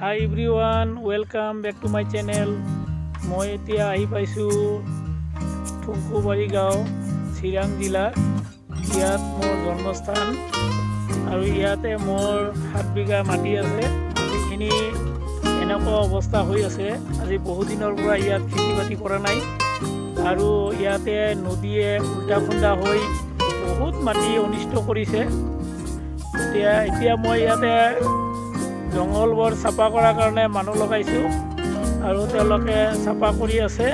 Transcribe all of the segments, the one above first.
Hi everyone, welcome back to my channel. মই এতিয়া আহি পাইছো থুংকুবাৰী গাঁও চিৰাং জিলা। ইয়াত মোৰ জন্মস্থান আৰু ইয়াতে মোৰ 7 বিঘা মাটি আছে। মাটিখিনি এনেকুৱা অৱস্থা হৈ আছে, আজি বহু দিনৰ পৰা ইয়াত খেতি বাতি কৰা নাই আৰু ইয়াতে নদীয়ে উল্টা খুন্দা হৈ বহুত মাটি অনিষ্ট কৰিছে। এতিয়া মই ইয়াতে জংগলবোৰ চাফা কৰাৰ কাৰণে মানুহ লগাইছোঁ আৰু তেওঁলোকে চাফা কৰি আছে।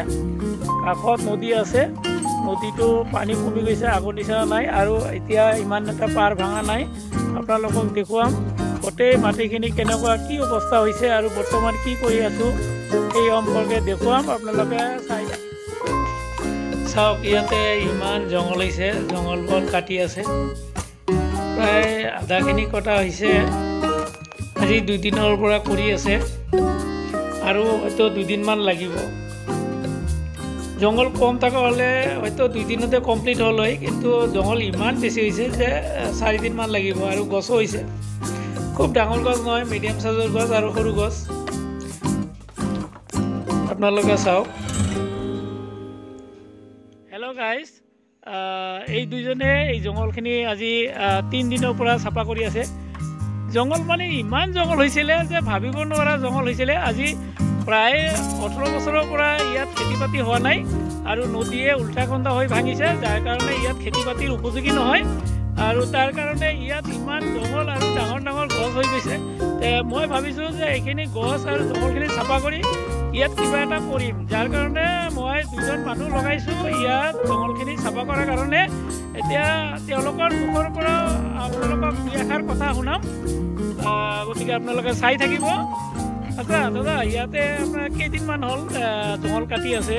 কাষত নদী আছে, নদীটো পানী কমি গৈছে, আগৰ নিচিনা নাই আৰু এতিয়া ইমান এটা পাৰ ভাঙা নাই। আপোনালোকক দেখুৱাম গোটেই মাটিখিনি কেনেকুৱা কি অৱস্থা হৈছে আৰু বৰ্তমান কি কৰি আছোঁ সেই সম্পৰ্কে দেখুৱাম। আপোনালোকে চাওক, ইয়াতে ইমান জংঘল হৈছে, জংঘলবোৰ কাটি আছে, প্ৰায় আধাখিনি কটা হৈছে। আজি 2 দিনৰ পৰা কৰি আছে আৰু হয়তো 2 দিনমান লাগিব। জংঘল কম থকা হ'লে হয়তো 2 দিনতে কমপ্লিট হ'ল হয়, কিন্তু জংঘল ইমান বেছি হৈছে যে 4 দিনমান লাগিব। আৰু গছো হৈছে, খুব ডাঙৰ গছ নহয়, মিডিয়াম চাইজৰ গছ আৰু সৰু গছ। আপোনালোকে চাওক। হেল্ল' গাইজ, এই দুইজনে এই জংঘলখিনি আজি 3 দিনৰ পৰা চাফা কৰি আছে। জংঘল মানে ইমান জংঘল হৈছিলে যে ভাবিব নোৱাৰা জংঘল হৈছিলে। আজি প্ৰায় 18 বছৰৰ পৰা ইয়াত খেতি বাতি হোৱা নাই আৰু নদীয়ে উল্টা খুন্দা হৈ ভাঙিছে, যাৰ কাৰণে ইয়াত খেতি বাতিৰ উপযোগী নহয় আৰু তাৰ কাৰণে ইয়াত ইমান জংঘল আৰু ডাঙৰ ডাঙৰ গছ হৈ গৈছে। মই ভাবিছোঁ যে এইখিনি গছ আৰু জংঘলখিনি চাফা কৰি ইয়াত কিবা এটা কৰিম, যাৰ কাৰণে মই 2জন মানুহ লগাইছোঁ ইয়াত জংঘলখিনি চাফা কৰাৰ কাৰণে। এতিয়া তেওঁলোকৰ মুখৰ পৰা আপোনালোকক 2 এষাৰ কথা শুনাম, গতিকে আপোনালোকে চাই থাকিব। আচ্ছা দাদা, ইয়াতে আপোনাৰ কেইদিনমান হ'ল জংঘল কাটি আছে?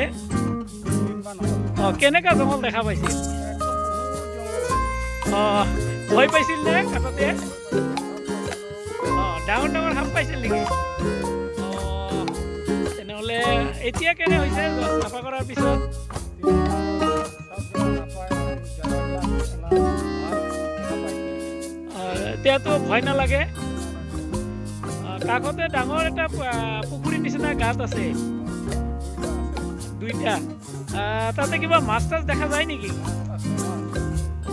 কেনেকুৱা জংঘল দেখা পাইছিল? ভয় পাইছিল নে কাটোতে? ডাঙৰ ডাঙৰ সাপ পাইছিল নেকি? তেনেহ'লে এতিয়া কেনে হৈছে চাফা কৰাৰ পিছত? এতিয়াতো ভয় নালাগে? কাষতে ডাঙৰ এটা পুখুৰীৰ নিচিনা গাঁত আছে, 2টা। তাতে কিবা মাছ তাছ দেখা যায় নেকি?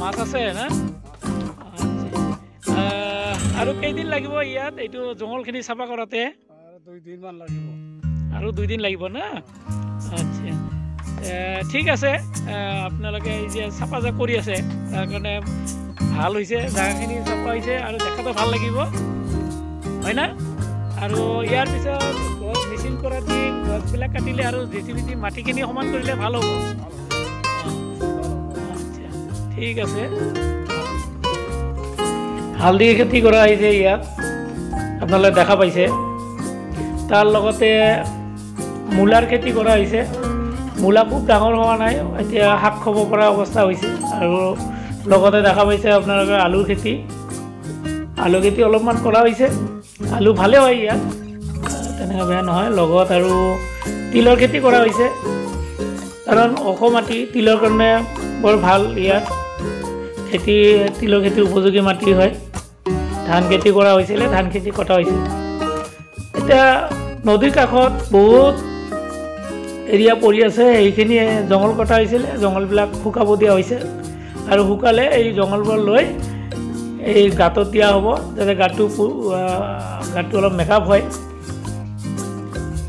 মাছ আছে না? আৰু কেইদিন লাগিব ইয়াত এইটো জংঘলখিনি চাফা কৰাতে? 2 দিনমান লাগিব। আৰু 2 দিন লাগিব না? আচ্ছা, ঠিক আছে। আপোনালোকে এই যে চাফা যে কৰি আছে তাৰ কাৰণে ভাল হৈছে, জেগাখিনি চাফা হৈছে আৰু দেখাটো ভাল লাগিব, হয় না? আৰু ইয়াৰ পিছত গছ মিচিং কৰা দি গছবিলাক কাটিলে আৰু জেচিবি মাটিখিনি সমান কৰিলে ভাল হ'ব। আচ্ছা, ঠিক আছে। হালধি খেতি কৰা হৈছে ইয়াত, আপোনালোকে দেখা পাইছে। তাৰ লগতে মূলাৰ খেতি কৰা হৈছে। মূলা খুব ডাঙৰ হোৱা নাই, এতিয়া শাক খাব পৰা অৱস্থা হৈছে। আৰু লগতে দেখা পাইছে আপোনালোকে আলুৰ খেতি, আলু খেতি অলপমান কৰা হৈছে। আলু ভালে হয় ইয়াত, তেনেকৈ বেয়া নহয়। লগত আৰু তিলৰ খেতি কৰা হৈছে, কাৰণ ওখ মাটি, তিলৰ কাৰণে বৰ ভাল ইয়াত খেতি। তিলৰ খেতি উপযোগী মাটি হয়। ধান খেতি কৰা হৈছিলে, ধান খেতি কটা হৈছে। এতিয়া নদীৰ কাষত বহুত এৰিয়া পৰি আছে, সেইখিনি জংঘল কটা হৈছিলে, জংঘলবিলাক শুকাব দিয়া হৈছে আৰু শুকালে এই জংঘলবোৰ লৈ এই গাঁতত দিয়া হ'ব, যাতে গাঁতটো অলপ মেকআপ হয়,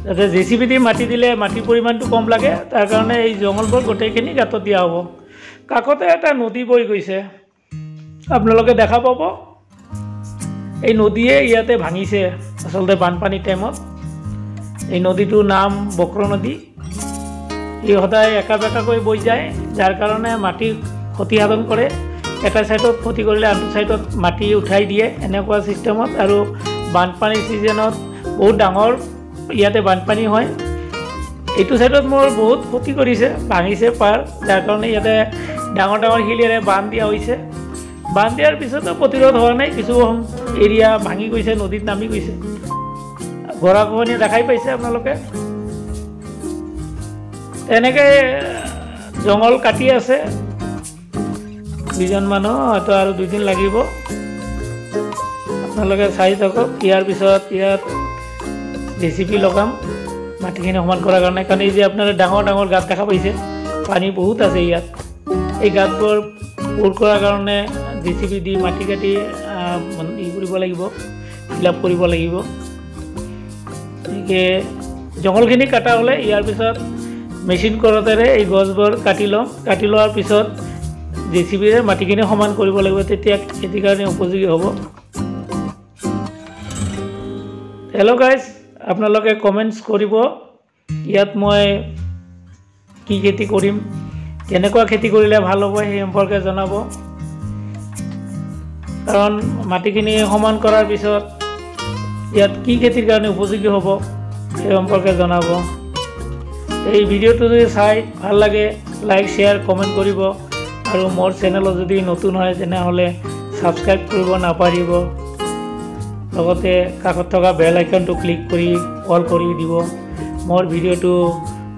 যাতে জেচিবি দি মাটি দিলে মাটিৰ পৰিমাণটো কম লাগে, তাৰ কাৰণে এই জংঘলবোৰ গোটেইখিনি গাঁতত দিয়া হ'ব। কাষতে এটা নদী বৈ গৈছে, আপোনালোকে দেখা পাব। এই নদীয়ে ইয়াতে ভাঙিছে আচলতে বানপানী টাইমত। এই নদীটোৰ নাম বক্ৰ নদী। ই সদায় একা বেকাকৈ বৈ যায়, যাৰ কাৰণে মাটি ক্ষতিসাধন কৰে। এটা ছাইডত ক্ষতি কৰিলে আনটো ছাইডত মাটি উঠাই দিয়ে, এনেকুৱা ছিষ্টেমত। আৰু বানপানীৰ ছিজনত বহুত ডাঙৰ ইয়াতে বানপানী হয়। এইটো ছাইডত মোৰ বহুত ক্ষতি কৰিছে, ভাঙিছে পাৰ, যাৰ কাৰণে ইয়াতে ডাঙৰ ডাঙৰ শিলেৰে বান্ধ দিয়া হৈছে। বান্ধ দিয়াৰ পিছতো প্ৰতিৰোধ হোৱা নাই, কিছু এৰিয়া ভাঙি গৈছে, নদীত নামি গৈছে। গৰাখহনীয়া দেখাই পাইছে আপোনালোকে। তেনেকৈ জংঘল কাটি আছে 2জন মানুহ, হয়তো আৰু 2 দিন লাগিব। আপোনালোকে চাই থাকক। ইয়াৰ পিছত ইয়াত জেচিপি লগাম মাটিখিনি সমান কৰাৰ কাৰণে। কাৰণ এই যে আপোনালোকে ডাঙৰ ডাঙৰ গাঁত দেখা পাইছে, পানী বহুত আছে ইয়াত। এই গাঁতবোৰ পূৰ কৰাৰ কাৰণে জেচিপি দি মাটি কাটি ই কৰিব লাগিব, ফিল আপ কৰিব লাগিব। গতিকে জংঘলখিনি কটা হ'লে ইয়াৰ পিছত মেচিন কৰোঁতেৰে এই গছবোৰ কাটি ল'ম। কাটি লোৱাৰ পিছত জেচিপিৰে মাটিখিনি সমান কৰিব লাগিব, তেতিয়া খেতিৰ কাৰণে উপযোগী হ'ব। হেল্ল' গাইজ, আপোনালোকে কমেণ্টছ কৰিব ইয়াত মই কি খেতি কৰিম, কেনেকুৱা খেতি কৰিলে ভাল হ'ব সেই সম্পৰ্কে জনাব। কাৰণ মাটিখিনি সমান কৰাৰ পিছত ইয়াত কি খেতিৰ কাৰণে উপযোগী হ'ব সেই সম্পৰ্কে জনাব। এই ভিডিঅ'টো যদি চাই ভাল লাগে লাইক শ্বেয়াৰ কমেণ্ট কৰিব, আৰু মোৰ চেনেলত যদি নতুন হয় তেনেহ'লে ছাবস্ক্ৰাইব কৰিব নাপাহৰিব। লগতে কাষত থকা বেল আইকনটো ক্লিক কৰি অল কৰি দিব। মোৰ ভিডিঅ'টো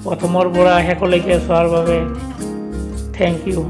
প্ৰথমৰ পৰা শেষলৈকে চোৱাৰ বাবে থেংক ইউ।